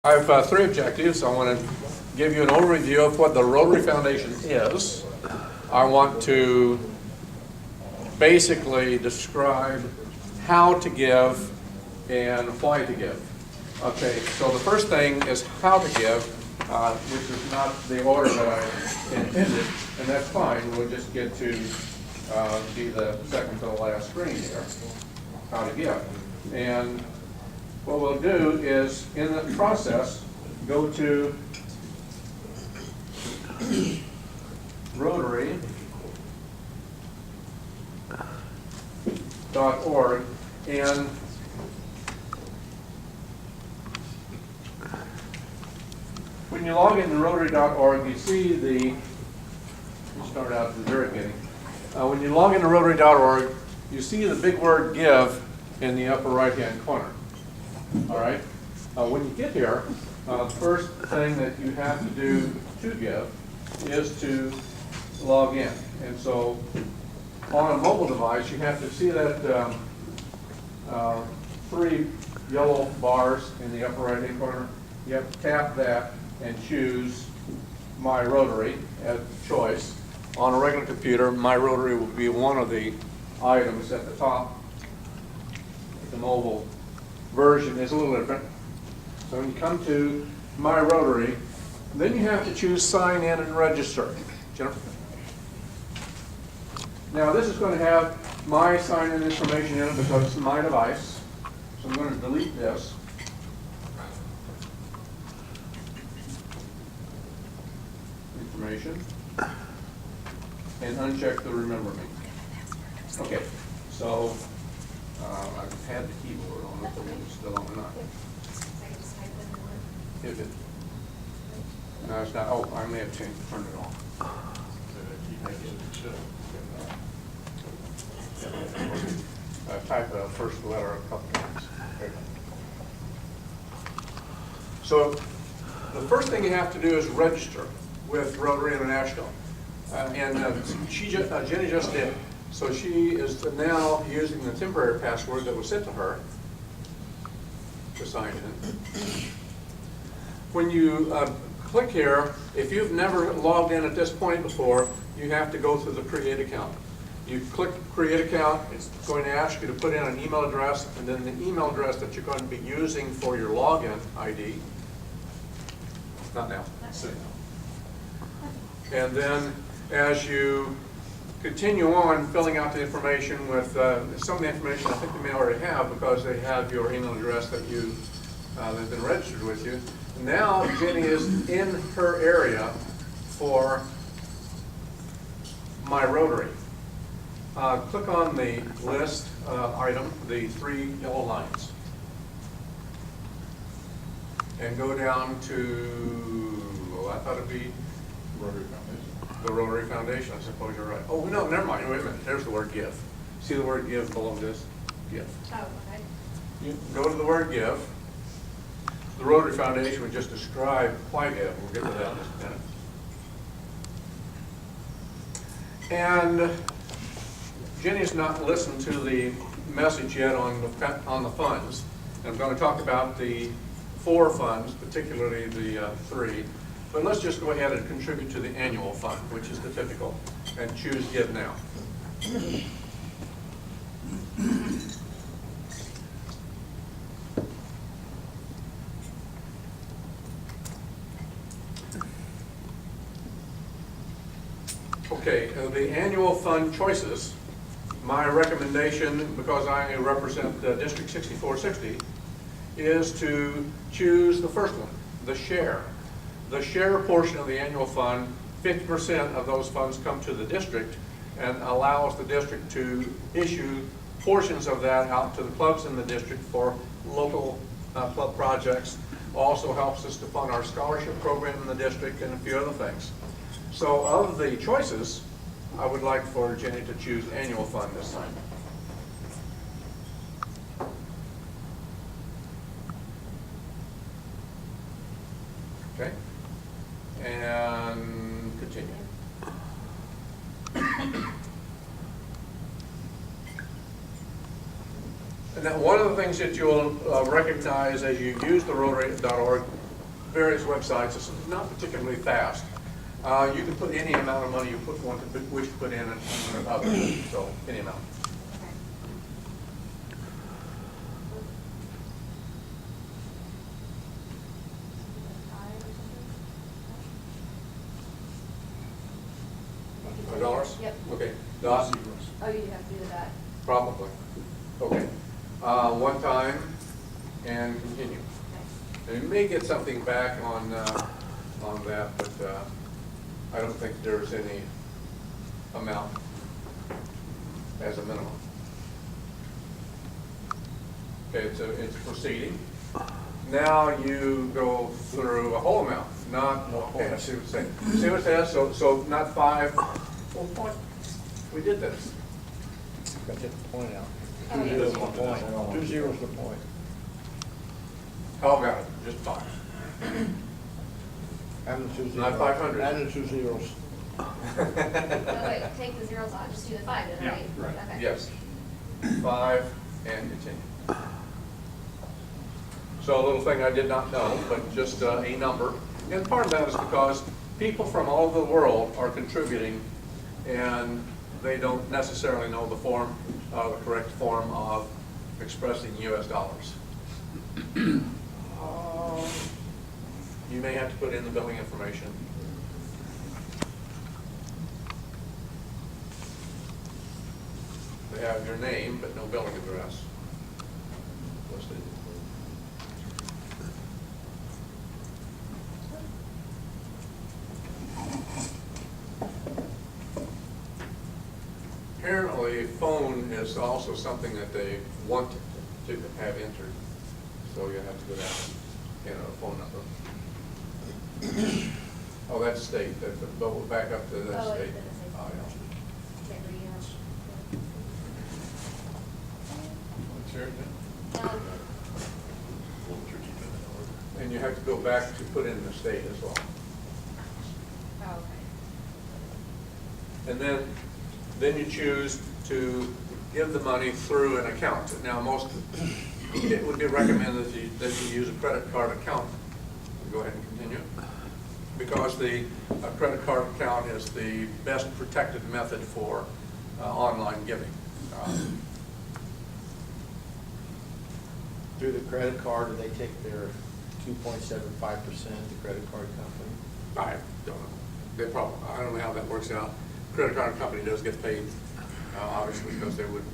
I have three objectives. I want to give you an overview of what the Rotary Foundation is. I want to basically describe how to give and why to give. Okay, so the first thing is how to give, which is not the order that I intended, and that's fine. We'll just get to be the second to the last screen here, how to give. And what we'll do is, in the process, go to Rotary.org, and when you log into Rotary.org, you see the, we'll start out at the very beginning. When you log into Rotary.org, you see the big word give in the upper right-hand corner. All right? When you get here, the first thing that you have to do to give is to log in. And so on a mobile device, you have to see that three yellow bars in the upper right-hand corner. You have to tap that and choose My Rotary as choice. On a regular computer, My Rotary will be one of the items at the top. The mobile version is a little different. So when you come to My Rotary, then you have to choose Sign In and Register. Jennifer? Now this is going to have my sign-in information in it because it's my device. So I'm going to delete this. Information. And uncheck the Remember Me. Okay, so I've had the keyboard on it, but it's still on or not. Is it? No, it's not. Oh, I may have turned it on. Type the first letter a couple times. Okay. So the first thing you have to do is register with Rotary International. Jenny just did. So she is now using the temporary password that was sent to her to sign in. When you click here, if you've never logged in at this point before, you have to go through the Create Account. You click Create Account, it's going to ask you to put in an email address, and then the email address that you're going to be using for your login ID. Not now. And then as you continue on filling out the information with some of the information I think they may already have because they have your email address that you that's been registered with you. Now Jenny is in her area for My Rotary. Click on the list item, the three yellow lines, and go down to, well, I thought it'd be Rotary Foundation. the Rotary Foundation. I suppose you're right. Oh, no, never mind. Wait a minute. There's the word give. See the word give below this? Give. Oh, okay. You go to the word give. The Rotary Foundation would just describe why give. We'll get to that in just a minute. And Jenny's not listened to the message yet on the funds. And I'm going to talk about the 4 funds, particularly the 3. But let's just go ahead and contribute to the annual fund, which is the typical, and choose Give Now. Okay, the annual fund choices, my recommendation, because I represent District 6460, is to choose the first one, the share. The share portion of the annual fund, 50% of those funds come to the district and allows the district to issue portions of that out to the clubs in the district for local club projects. Also helps us to fund our scholarship program in the district and a few other things. So of the choices, I would like for Jenny to choose annual fund this time. Okay, and continue. And then one of the things that you'll recognize as you use the Rotary.org various websites. It's not particularly fast. You can put any amount of money you wish to put in and others, so any amount. $5? Yep. Okay. Dot? Oh, you have to do that. Probably. Okay. One time and continue. Okay. Now, you may get something back on that, but I don't think there's any amount as a minimum. Okay, it's proceeding. Now you go through a whole amount, not, okay, I see what it's saying. See what it says? So not 5, full point. We did this. Got to get the point out. Oh, 2 yeah. zeros the point. 2 zeros the point. Oh, got it, just 5. Add the 2 zeros. Not 500. Add the 2 zeros. Oh, wait, take the zeros off, just do the 5 then, right? Yeah, right. Okay. Yes. 5 and continue. So a little thing I did not know, but just a number. And part of that is because people from all over the world are contributing, and they don't necessarily know the correct form of expressing U.S. dollars. You may have to put in the billing information. They have your name, but no billing address listed. Apparently, phone is also something that they want to have entered, so you have to go down, a phone number. Oh, that's state, but we'll back up to that Oh, state. it doesn't say. Oh, yeah. Can't read it. Let's hear it then. No, And you have to go back to put in the state as well. oh, okay. And then you choose to give the money through an account. Now, it would be recommended that you use a credit card account. Go ahead and continue. Because the credit card account is the best protected method for online giving. Through the credit card, do they take their 2.75%, the credit card company? I don't know. I don't know how that works out. Credit card company does get paid, obviously, because they would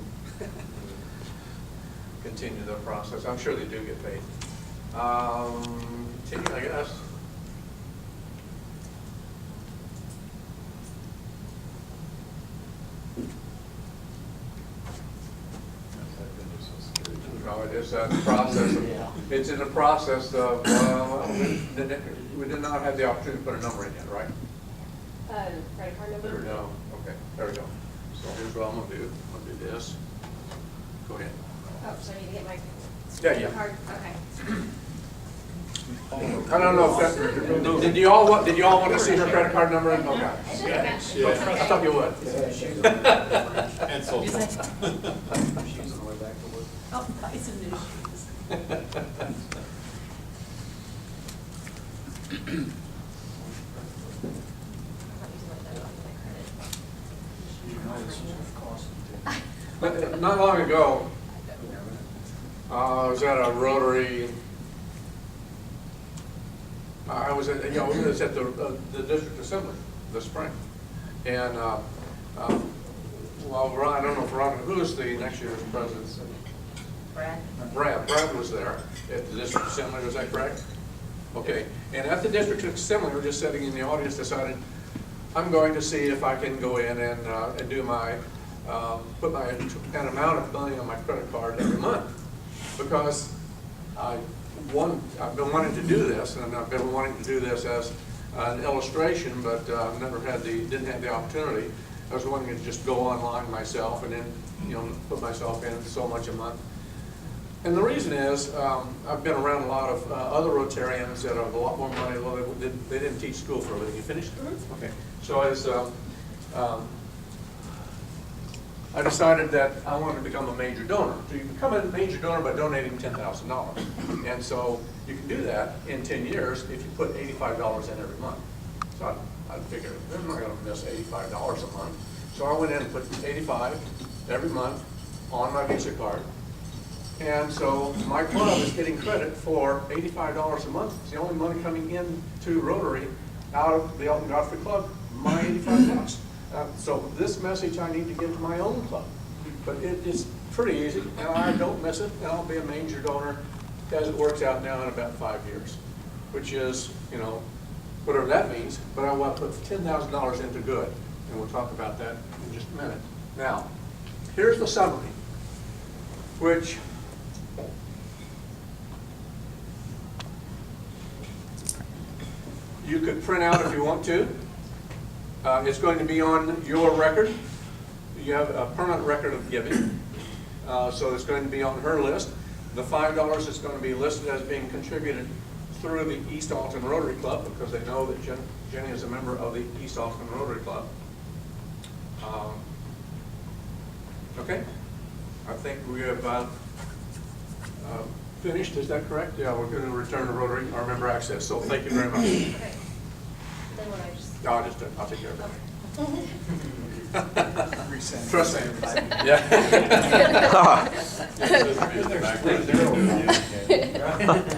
continue the process. I'm sure they do get paid. Continue, I guess. No, it is a process of, Yeah. it's in the process of, we did not have the opportunity to put a number in yet, right? Credit card number? There we go. Okay, there we go. So here's what I'm gonna do. I'm gonna do this. Go ahead. Oh, so I need to get my Yeah. card, okay. I don't know if that, did you all want to see her credit card number? Okay. Yeah. I thought you would. And so. She's on the way back to work. Oh, it's a new shoes. Not long ago, I was at a Rotary. I was at, we was at the district assembly this spring, and well, I don't know if Ron, who is the next year's president? Brad was there at the district assembly. Was that correct? Okay. And at the district assembly, we're just sitting in the audience. Decided I'm going to see if I can go in and do my put an amount of money on my credit card every month, because I've been wanting to do this, and I've been wanting to do this as an illustration, but didn't have the opportunity. I was wanting to just go online myself and then put myself in so much a month. And the reason is I've been around a lot of other Rotarians that have a lot more money. Well, they didn't teach school for a living. You finished? Okay. So as I decided that I wanted to become a major donor. So you become a major donor by donating $10,000. And so You can do that in 10 years if you put $85 in every month. So I figured, I'm not gonna miss $85 a month. So I went in and put $85 every month on my Visa card. And so my club is getting credit for $85 a month. It's the only money coming in to Rotary out of the Elton Godfrey Club, my $85. So this message I need to give to my own club. But it's pretty easy, and I don't miss it, and I'll be a major donor as it works out now in about 5 years, which is, you know, whatever that means, but I want to put $10,000 into good, and we'll talk about that in just a minute. Now, here's the summary, which you could print out if you want to. It's going to be on your record. You have a permanent record of giving, so it's going to be on her list. The $5 is going to be listed as being contributed through the East Alton Rotary Club, because they know that Jenny is a member of the East Alton Rotary Club. Okay, I think we have finished, is that correct? Yeah, we're going to return to Rotary, our member access, so thank you very much. Okay. Then what I just. No, I'll take care of that. Resend. Trust me. Yeah.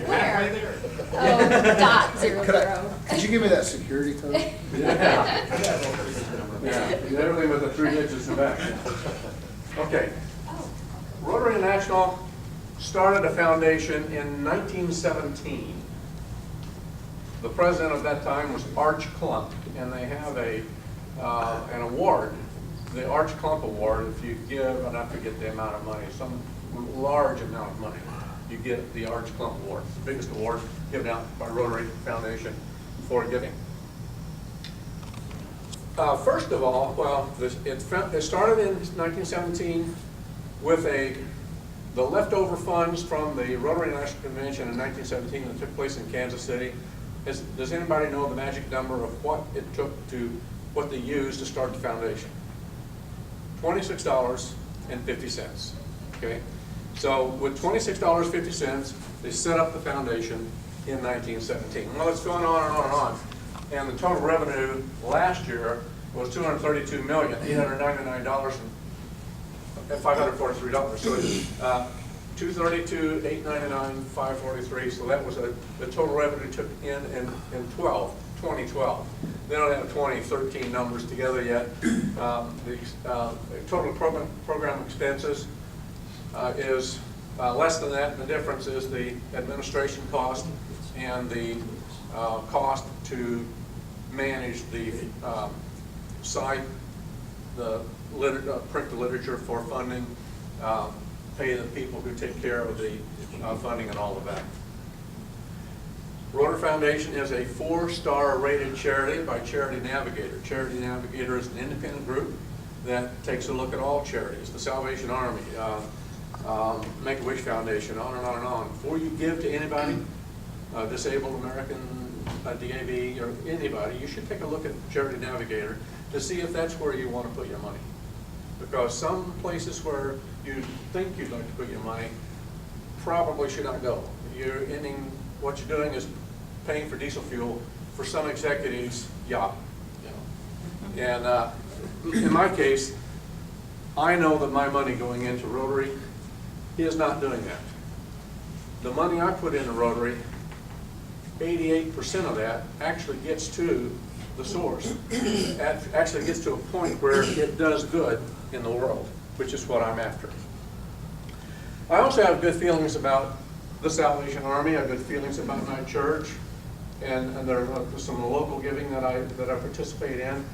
Where? Oh, .00. Could you give me that security code? Yeah, everything with the 3 digits in the back. Okay. Oh. Rotary International started a foundation in 1917. The president of that time was Arch Klump, and they have an award, the Arch Klump Award. If you give, and I forget the amount of money, some large amount of money, you get the Arch Klump Award, the biggest award given out by Rotary Foundation for giving. First of all, well, it started in 1917 with the leftover funds from the Rotary National Convention in 1917 that took place in Kansas City. Does anybody know the magic number of what it took to, what they used to start the foundation? $26.50, okay? So with $26.50, they set up the foundation in 1917. Well, it's going on and on and on. And the total revenue last year was $232,899,543. So it's $232,899,543. So that was the total revenue took in 2012. They don't have 2013 numbers together yet. The total program expenses is less than that. The difference is the administration cost and the cost to manage the site, print the literature for funding, pay the people who take care of the funding and all of that. Rotary Foundation is a 4-star rated charity by Charity Navigator. Charity Navigator is an independent group that takes a look at all charities, the Salvation Army, Make-A-Wish Foundation, on and on and on. Before you give to anybody, disabled American, DAV, or anybody, you should take a look at Charity Navigator to see if that's where you want to put your money. Because some places where you think you'd like to put your money probably should not go. What you're doing is paying for diesel fuel for some executives' yacht. You know. And in my case, I know that my money going into Rotary is not doing that. The money I put into Rotary, 88% of that actually gets to the source. Actually gets to a point where it does good in the world, which is what I'm after. I also have good feelings about the Salvation Army. I have good feelings about my church, and there's some local giving that I participate in.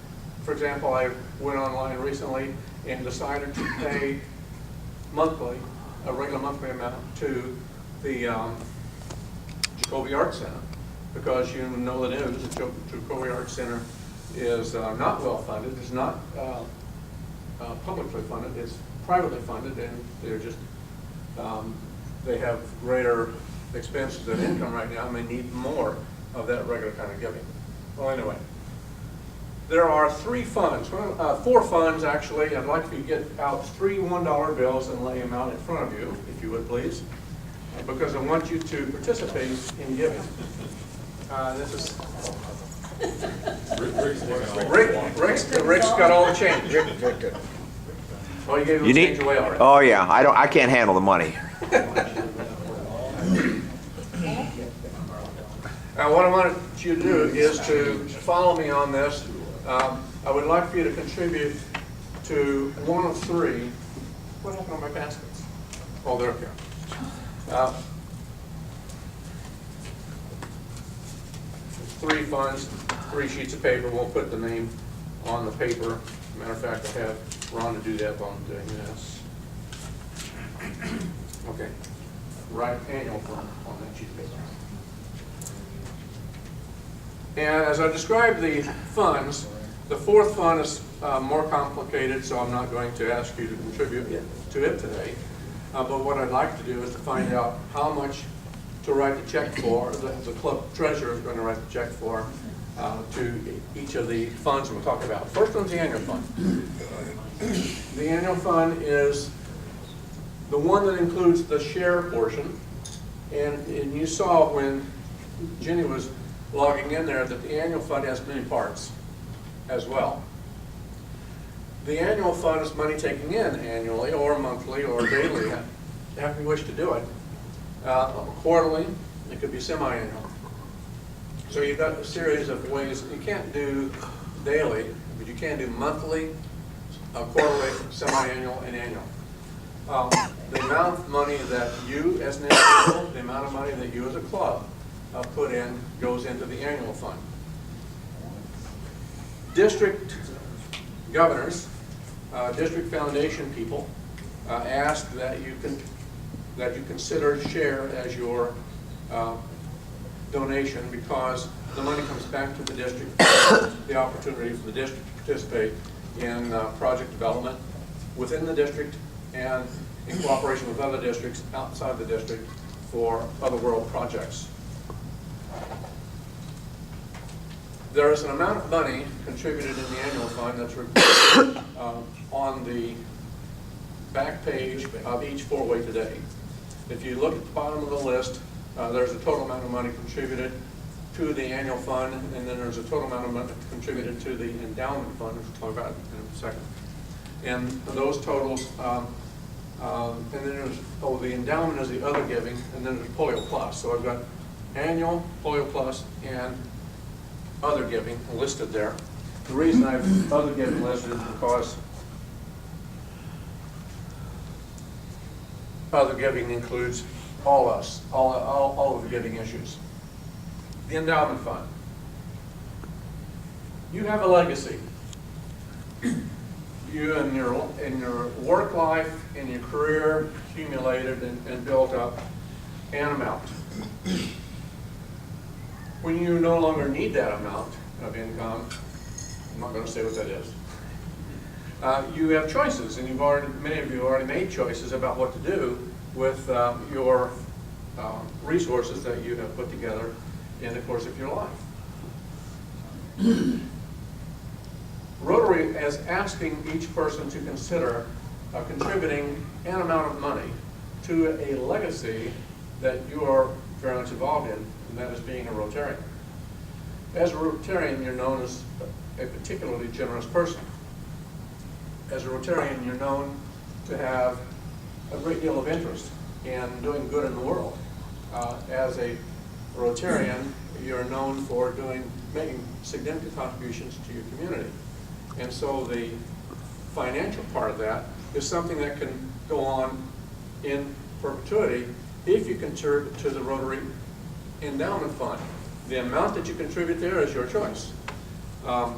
For example, I went online recently and decided to pay monthly, a regular monthly amount to the Jacoby Arts Center, because you know the news, the Jacoby Arts Center is not well funded. It's not publicly funded. It's privately funded, and they're just they have greater expenses than income right now, and they need more of that regular kind of giving. Well, anyway, there are 4 funds actually. I'd like for you to get out 3 $1 bills and lay them out in front of you, if you would please. because I want you to participate in giving. This is, Rick's got all the change. Oh, you gave him You the need? change away already. Oh yeah, I can't handle the money. What I want you to do is to follow me on this. I would like for you to contribute to one of three. What happened on my baskets? Oh, they're okay. Three funds, 3 sheets of paper. We'll put the name on the paper. Matter of fact, I have Ron to do that while I'm doing this. Okay. Write annual fund on that sheet of paper. And as I describe the funds, the fourth fund is more complicated, so I'm not going to ask you to contribute to it today. But what I'd like to do is to find out how much to write the check for, the club treasurer is going to write the check for, to each of the funds we'll talk about. First one's the annual fund. The annual fund is the one that includes the share portion. And you saw when Jenny was logging in there that the annual fund has many parts as well. The annual fund is money taken in annually or monthly or daily, however you wish to do it. Quarterly, it could be semi-annual. So you've got a series of ways. You can't do daily, but you can do monthly, quarterly, semi-annual, and annual. The amount of money that you as an individual, the amount of money that you as a club put in goes into the annual fund. District governors, district foundation people ask that you consider share as your donation, because the money comes back to the district, the opportunity for the district to participate in project development within the district and in cooperation with other districts outside the district for other world projects. There is an amount of money contributed in the annual fund that's recorded on the back page of each four-way today. If you look at the bottom of the list, there's a total amount of money contributed to the annual fund, and then there's a total amount of money contributed to the endowment fund, which we'll talk about in a second. And those totals, and then there's, the endowment is the other giving, and then there's Polio Plus. So I've got annual, Polio Plus, and other giving listed there. The reason I have other giving listed is because other giving includes all us, all of the giving issues. The endowment fund. You have a legacy. You in your work life, in your career, accumulated and built up an amount. When you no longer need that amount of income, I'm not going to say what that is. You have choices, and many of you have already made choices about what to do with your resources that you have put together in the course of your life. Rotary is asking each person to consider contributing an amount of money to a legacy that you are very much involved in, and that is being a Rotarian. As a Rotarian, you're known as a particularly generous person. As a Rotarian, you're known to have a great deal of interest in doing good in the world. As a Rotarian, you're known for making significant contributions to your community. And so the financial part of that is something that can go on in perpetuity if you contribute to the Rotary Endowment Fund. The amount that you contribute there is your choice.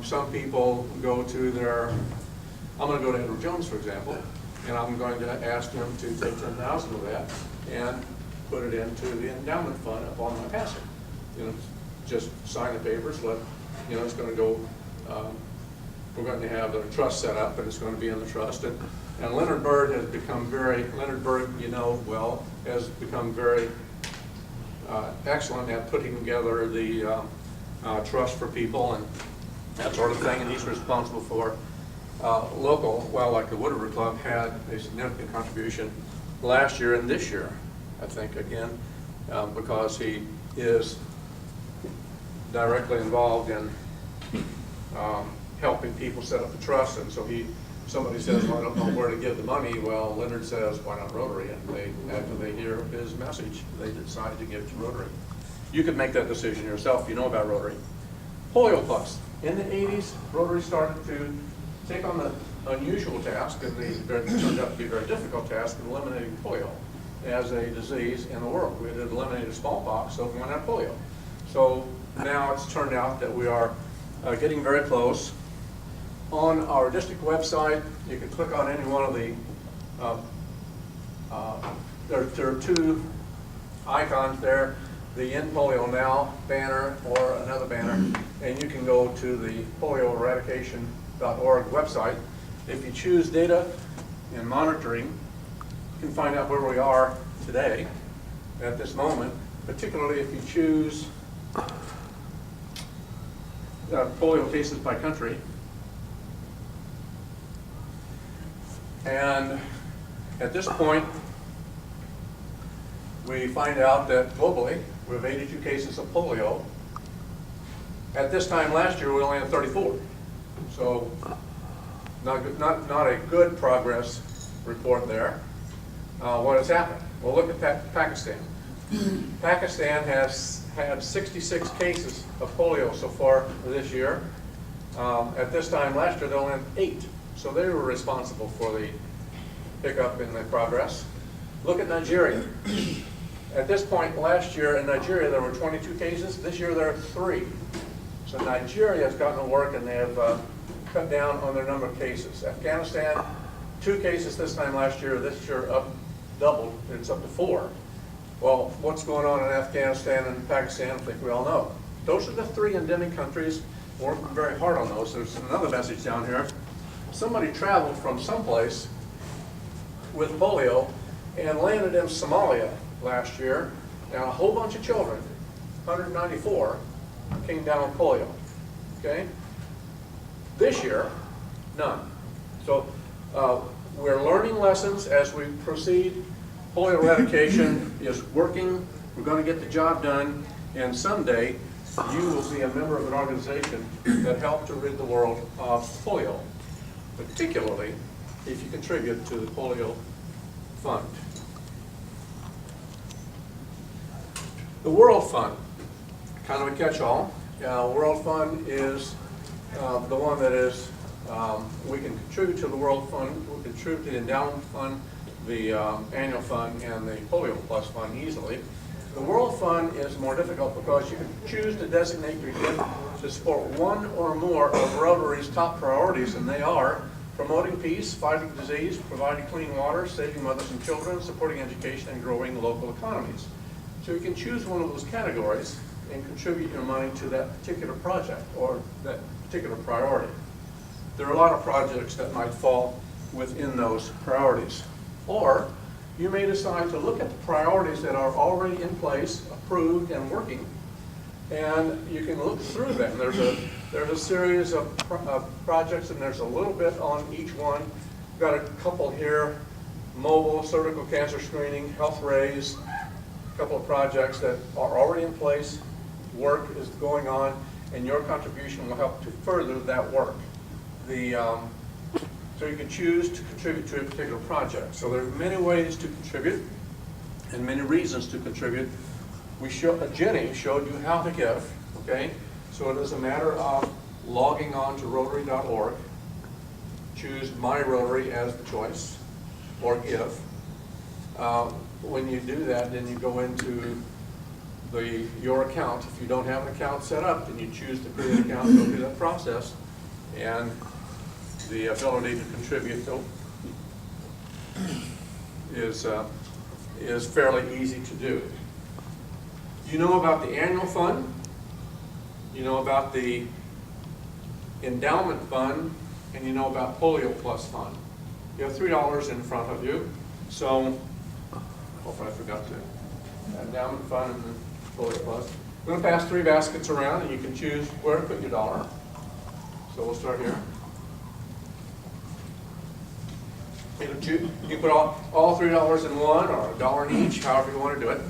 Some people go to I'm going to go to Edward Jones, for example, and I'm going to ask him to take $10,000 of that and put it into the endowment fund upon my passing. Just sign the papers, it's going to go, we're going to have a trust set up, and it's going to be in the trust. And Leonard Bird has become has become very excellent at putting together the trust for people and that sort of thing, and he's responsible for local, like the Woodward Club had a significant contribution last year and this year I think, again, because he is directly involved in helping people set up the trust, and so somebody says, well, I don't know where to give the money. Well, Leonard says, why not Rotary? And after they hear his message, they decide to give it to Rotary. You could make that decision yourself if you know about Rotary. Polio Plus. In the 80s, Rotary started to take on the unusual task, and it turned out to be a very difficult task, of eliminating polio as a disease in the world. We had eliminated smallpox, so we went out polio. So now it's turned out that we are getting very close. On our district website, you can click on any one of the, there are two icons there, the End Polio Now banner or another banner, and you can go to the polioeradication.org website. If you choose data and monitoring, you can find out where we are today at this moment, particularly if you choose polio cases by country. And at this point, we find out that globally, we have 82 cases of polio. At this time last year, we only had 34. So not a good progress report there. What has happened? Well, look at Pakistan. Pakistan has had 66 cases of polio so far this year. At this time last year, they only had 8. So they were responsible for the pickup in the progress. Look at Nigeria. At this point last year in Nigeria, there were 22 cases. This year, there are 3. So Nigeria has gotten to work, and they have cut down on their number of cases. Afghanistan, 2 cases this time last year. This year, doubled. It's up to 4. Well, what's going on in Afghanistan and Pakistan, I think we all know. Those are the 3 endemic countries. We're working very hard on those. There's another message down here. Somebody traveled from someplace with polio and landed in Somalia last year, and a whole bunch of children, 194, came down with polio, okay? This year, none. So we're learning lessons as we proceed. Polio eradication is working. We're going to get the job done, and someday you will be a member of an organization that helped to rid the world of polio, particularly if you contribute to the polio fund. The World Fund, kind of a catch-all. World Fund is the one that is, we can contribute to the World Fund, we contribute to the Endowment Fund, the Annual Fund, and the Polio Plus Fund easily. The World Fund is more difficult because you can choose to designate your gift to support one or more of Rotary's top priorities, and they are promoting peace, fighting disease, providing clean water, saving mothers and children, supporting education, and growing local economies. So you can choose one of those categories and contribute your money to that particular project or that particular priority. There are a lot of projects that might fall within those priorities. Or you may decide to look at the priorities that are already in place, approved, and working, and you can look through them. There's a series of projects, and there's a little bit on each one. We've got a couple here: mobile cervical cancer screening, health raise, a couple of projects that are already in place. Work is going on, and your contribution will help to further that work. So you can choose to contribute to a particular project. So there are many ways to contribute and many reasons to contribute. Jenny showed you how to give, okay? So it is a matter of logging on to Rotary.org, choose My Rotary as the choice, or give. When you do that, then you go into your account. If you don't have an account set up, then you choose to create an account, go through that process, and the ability to contribute is fairly easy to do. You know about the annual fund, you know about the endowment fund, and you know about Polio Plus fund. You have $3 in front of you. So, hopefully I forgot to. Endowment fund and the Polio Plus. I'm going to pass 3 baskets around, and you can choose where to put your dollar. So we'll start here. You can put all $3 in one, or $1 in each, however you want to do it.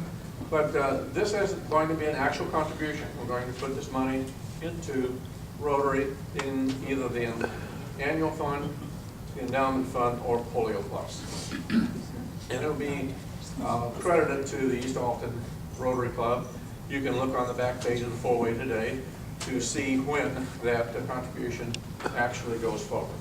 But this is going to be an actual contribution. We're going to put this money into Rotary in either the annual fund, the endowment fund, or Polio Plus. And it'll be credited to the East Alton Rotary Club. You can look on the back page of the four-way today to see when that contribution actually goes forward.